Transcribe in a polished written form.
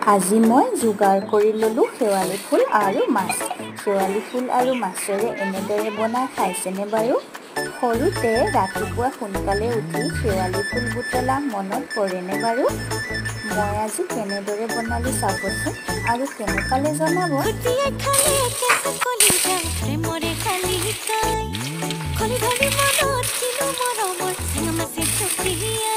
আজি মই যোগাৰ কৰি ল'লোঁ শেৱালি ফুল আৰু মাছ। শেৱালি ফুল আৰু মাছেৰে এনেদৰে বনাই খাইছেনে বাৰু? সৰুতে ৰাতিপুৱা সোনকালে উঠি শেৱালি ফুল বুটলা মনত পৰেনে বাৰু? মই আজি কেনেদৰে বনালোঁ চাবচোন আৰু কেনে পালে জনাব। খলি ধৰি মনত কিনো মৰমৰ চেঙা মাছে চুপিয়া